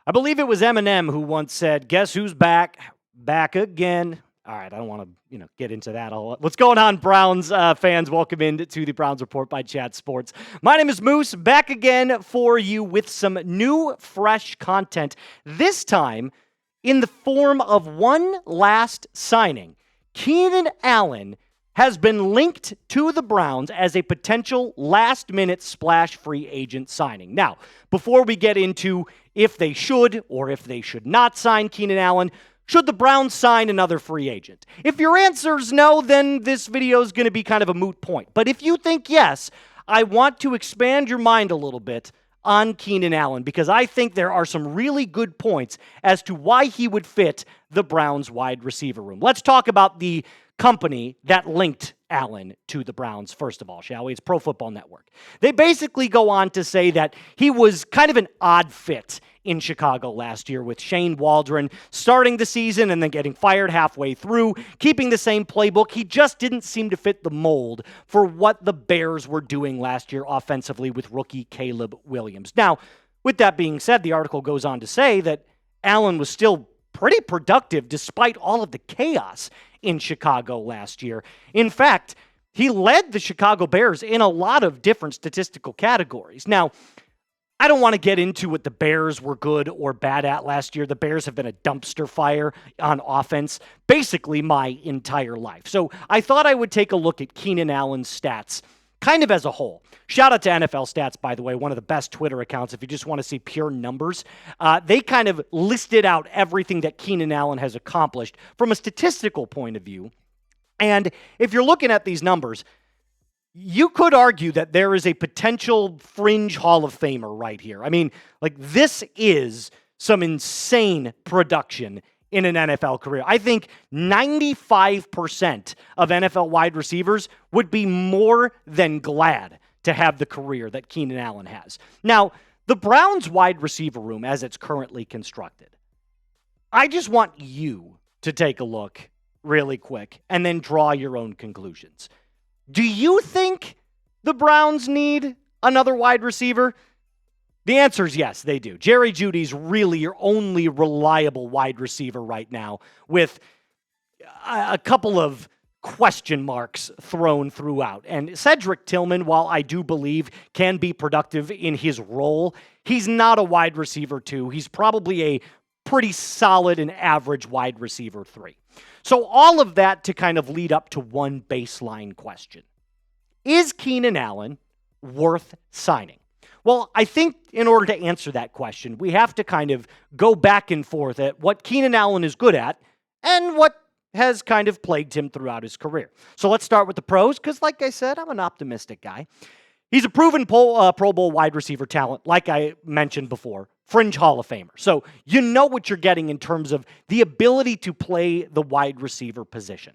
I believe it was Eminem who once said, "Guess who's back? Back again." All right, I don't want to, get into that. What's going on, Browns fans? Welcome in to the Browns Report by Chat Sports. My name is Moose, back again for you with some new, fresh content. This time in the form of one last signing. Keenan Allen has been linked to the Browns as a potential last-minute splash free agent signing. Now, before we get into if they should or if they should not sign Keenan Allen, should the Browns sign another free agent? If your answer is no, then this video is going to be kind of a moot point. But if you think yes, I want to expand your mind a little bit on Keenan Allen because I think there are some really good points as to why he would fit the Browns wide receiver room. Let's talk about the company that linked Allen to the Browns, first of all, shall we? It's Pro Football Network. They basically go on to say that he was kind of an odd fit in Chicago last year with Shane Waldron starting the season and then getting fired halfway through, keeping the same playbook. He just didn't seem to fit the mold for what the Bears were doing last year offensively with rookie Caleb Williams. Now, with that being said, the article goes on to say that Allen was still pretty productive despite all of the chaos in Chicago last year. In fact, he led the Chicago Bears in a lot of different statistical categories. Now, I don't want to get into what the Bears were good or bad at last year. The Bears have been a dumpster fire on offense basically my entire life. So I thought I would take a look at Keenan Allen's stats kind of as a whole. Shout out to NFL Stats, by the way, one of the best Twitter accounts if you just want to see pure numbers. They kind of listed out everything that Keenan Allen has accomplished from a statistical point of view. And if you're looking at these numbers, you could argue that there is a potential fringe Hall of Famer right here. I mean, this is some insane production in an NFL career. I think 95% of NFL wide receivers would be more than glad to have the career that Keenan Allen has. Now, the Browns wide receiver room as it's currently constructed, I just want you to take a look really quick and then draw your own conclusions. Do you think the Browns need another wide receiver? The answer is yes, they do. Jerry Jeudy's really your only reliable wide receiver right now with a couple of question marks thrown throughout. And Cedric Tillman, while I do believe can be productive in his role, he's not a wide receiver 2. He's probably a pretty solid and average wide receiver 3. So all of that to kind of lead up to one baseline question. Is Keenan Allen worth signing? Well, I think in order to answer that question, we have to kind of go back and forth at what Keenan Allen is good at and what has kind of plagued him throughout his career. So let's start with the pros, because like I said, I'm an optimistic guy. He's a proven Pro Bowl wide receiver talent, like I mentioned before, fringe Hall of Famer. So you know what you're getting in terms of the ability to play the wide receiver position.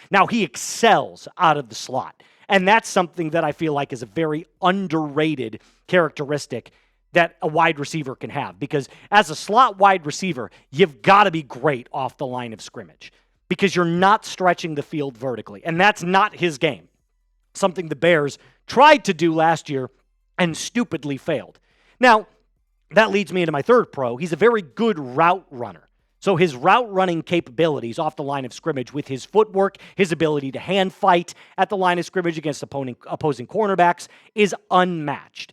Now, he excels out of the slot, and that's something that I feel like is a very underrated characteristic that a wide receiver can have, because as a slot wide receiver, you've got to be great off the line of scrimmage because you're not stretching the field vertically, and that's not his game. Something the Bears tried to do last year and stupidly failed. Now, that leads me into my third pro. He's a very good route runner. So his route running capabilities off the line of scrimmage with his footwork, his ability to hand fight at the line of scrimmage against opposing cornerbacks is unmatched.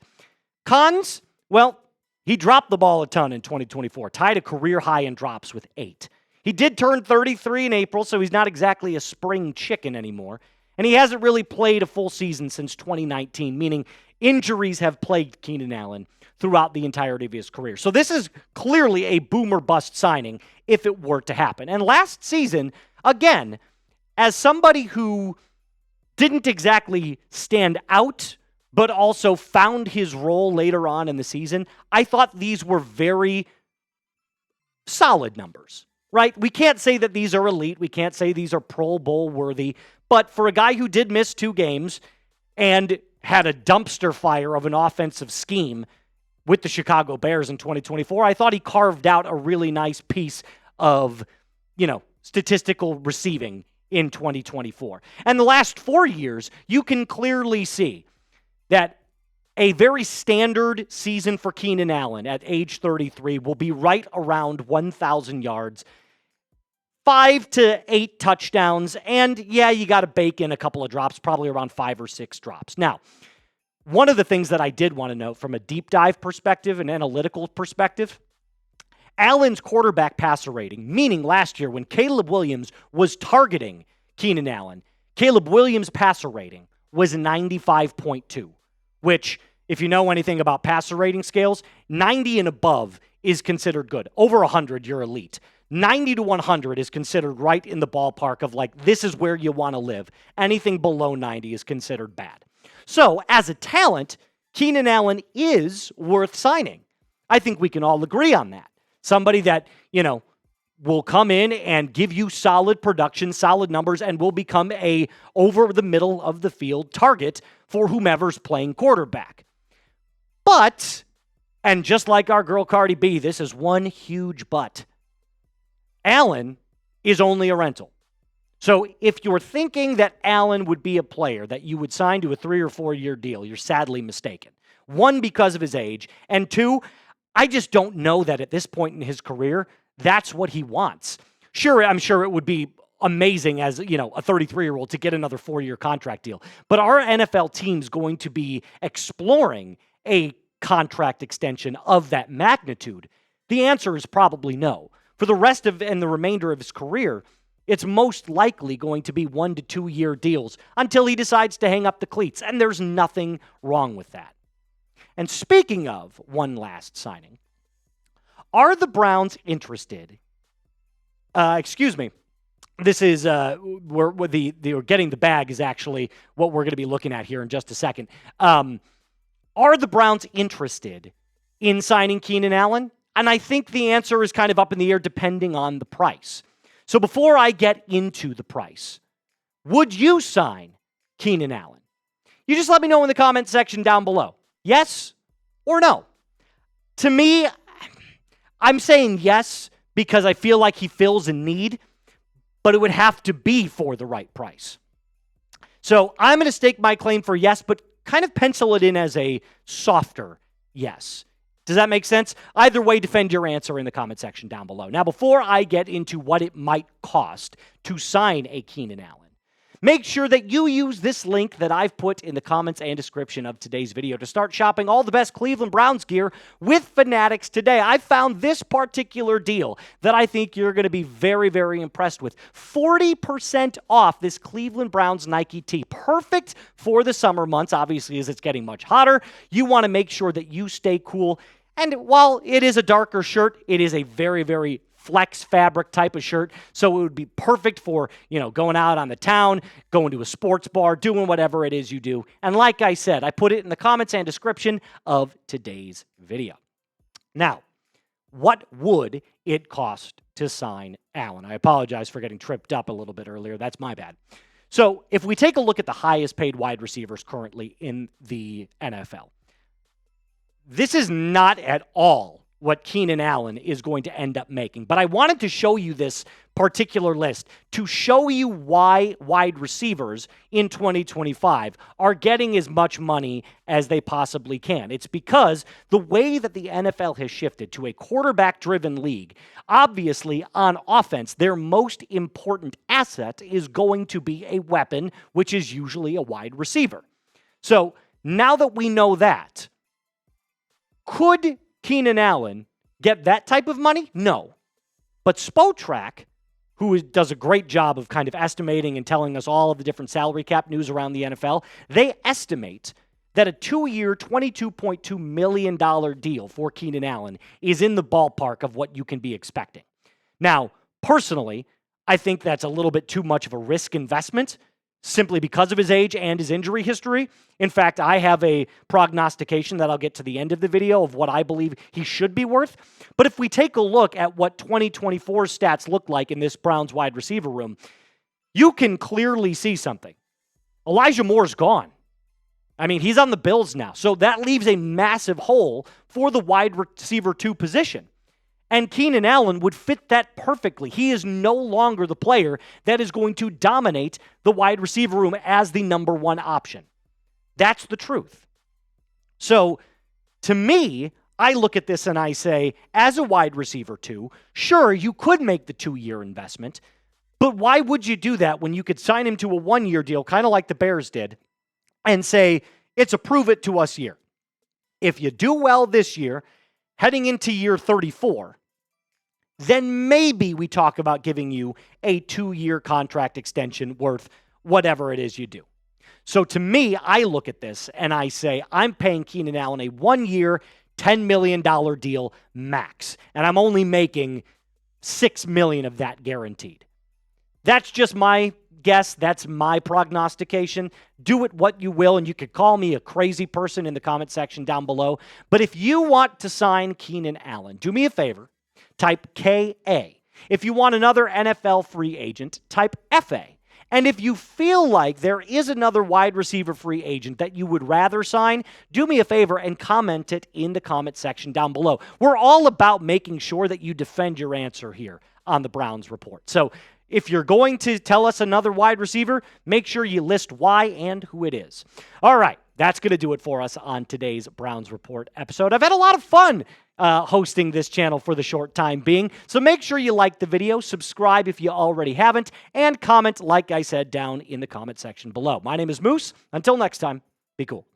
Cons, well, he dropped the ball a ton in 2024, tied a career high in drops with 8. He did turn 33 in April, so he's not exactly a spring chicken anymore. And he hasn't really played a full season since 2019, meaning injuries have plagued Keenan Allen throughout the entirety of his career. So this is clearly a boomer bust signing if it were to happen. And last season, again, as somebody who didn't exactly stand out, but also found his role later on in the season, I thought these were very solid numbers, right? We can't say that these are elite. We can't say these are Pro Bowl worthy. But for a guy who did miss 2 games and had a dumpster fire of an offensive scheme with the Chicago Bears in 2024, I thought he carved out a really nice piece of, statistical receiving in 2024. And the last 4 years, you can clearly see that A very standard season for Keenan Allen at age 33 will be right around 1,000 yards, 5 to 8 touchdowns, and yeah, you got to bake in a couple of drops, probably around 5 or 6 drops. Now, one of the things that I did want to note from a deep dive perspective, an analytical perspective, Allen's quarterback passer rating, meaning last year when Caleb Williams was targeting Keenan Allen, Caleb Williams' passer rating was 95.2, which, if you know anything about passer rating scales, 90 and above is considered good. Over 100, you're elite. 90 to 100 is considered right in the ballpark of like, this is where you want to live. Anything below 90 is considered bad. So, as a talent, Keenan Allen is worth signing. I think we can all agree on that. Somebody that, will come in and give you solid production, solid numbers, and will become a over the middle of the field target for whomever's playing quarterback. But, and just like our girl Cardi B, this is one huge but. Allen is only a rental. So if you're thinking that Allen would be a player that you would sign to a 3 or 4 year deal, you're sadly mistaken. 1, because of his age, and 2, I just don't know that at this point in his career, that's what he wants. Sure, I'm sure it would be amazing as, a 33-year-old to get another 4-year contract deal. But are NFL teams going to be exploring a contract extension of that magnitude? The answer is probably no. For the rest of and the remainder of his career, it's most likely going to be 1 to 2 year deals until he decides to hang up the cleats. And there's nothing wrong with that. And speaking of one last signing, are the Browns interested? This is where the getting the bag is actually what we're going to be looking at here in just a second. Are the Browns interested in signing Keenan Allen? And I think the answer is kind of up in the air depending on the price. So before I get into the price, would you sign Keenan Allen? You just let me know in the comment section down below. Yes or no? To me, I'm saying yes because I feel like he fills a need, but it would have to be for the right price. So I'm going to stake my claim for yes, but kind of pencil it in as a softer yes. Does that make sense? Either way, defend your answer in the comment section down below. Now, before I get into what it might cost to sign a Keenan Allen, make sure that you use this link that I've put in the comments and description of today's video to start shopping all the best Cleveland Browns gear with Fanatics today. I found this particular deal that I think you're going to be very, very impressed with. 40% off this Cleveland Browns Nike tee. Perfect for the summer months, obviously, as it's getting much hotter. You want to make sure that you stay cool. And while it is a darker shirt, it is a very, very flex fabric type of shirt. So it would be perfect for, going out on the town, going to a sports bar, doing whatever it is you do. And like I said, I put it in the comments and description of today's video. Now, what would it cost to sign Allen? I apologize for getting tripped up a little bit earlier. That's my bad. So if we take a look at the highest paid wide receivers currently in the NFL, this is not at all what Keenan Allen is going to end up making. But I wanted to show you this particular list to show you why wide receivers in 2025 are getting as much money as they possibly can. It's because the way that the NFL has shifted to a quarterback-driven league, obviously on offense, their most important asset is going to be a weapon, which is usually a wide receiver. So now that we know that, could Keenan Allen get that type of money? No. But Spotrac, who does a great job of kind of estimating and telling us all of the different salary cap news around the NFL, they estimate that a 2-year, $22.2 million deal for Keenan Allen is in the ballpark of what you can be expecting. Now, personally, I think that's a little bit too much of a risk investment simply because of his age and his injury history. In fact, I have a prognostication that I'll get to the end of the video of what I believe he should be worth. But if we take a look at what 2024 stats look like in this Browns wide receiver room, you can clearly see something. Elijah Moore's gone. I mean, he's on the Bills now. So that leaves a massive hole for the wide receiver 2 position. And Keenan Allen would fit that perfectly. He is no longer the player that is going to dominate the wide receiver room as the number 1 option. That's the truth. So to me, I look at this and I say, as a wide receiver too, sure, you could make the 2-year investment, but why would you do that when you could sign him to a 1-year deal, kind of like the Bears did, and say, it's a prove it to us year. If you do well this year, heading into year 34, then maybe we talk about giving you a 2-year contract extension worth whatever it is you do. So to me, I look at this and I say, I'm paying Keenan Allen a 1-year, $10 million deal max, and I'm only making $6 million of that guaranteed. That's just my guess. That's my prognostication. Do it what you will, and you could call me a crazy person in the comment section down below. But if you want to sign Keenan Allen, do me a favor, type KA. If you want another NFL free agent, type FA. And if you feel like there is another wide receiver free agent that you would rather sign, do me a favor and comment it in the comment section down below. We're all about making sure that you defend your answer here on the Browns Report. So if you're going to tell us another wide receiver, make sure you list why and who it is. All right, that's going to do it for us on today's Browns Report episode. I've had a lot of fun hosting this channel for the short time being, so make sure you like the video, subscribe if you already haven't, and comment, like I said, down in the comment section below. My name is Moose. Until next time, be cool.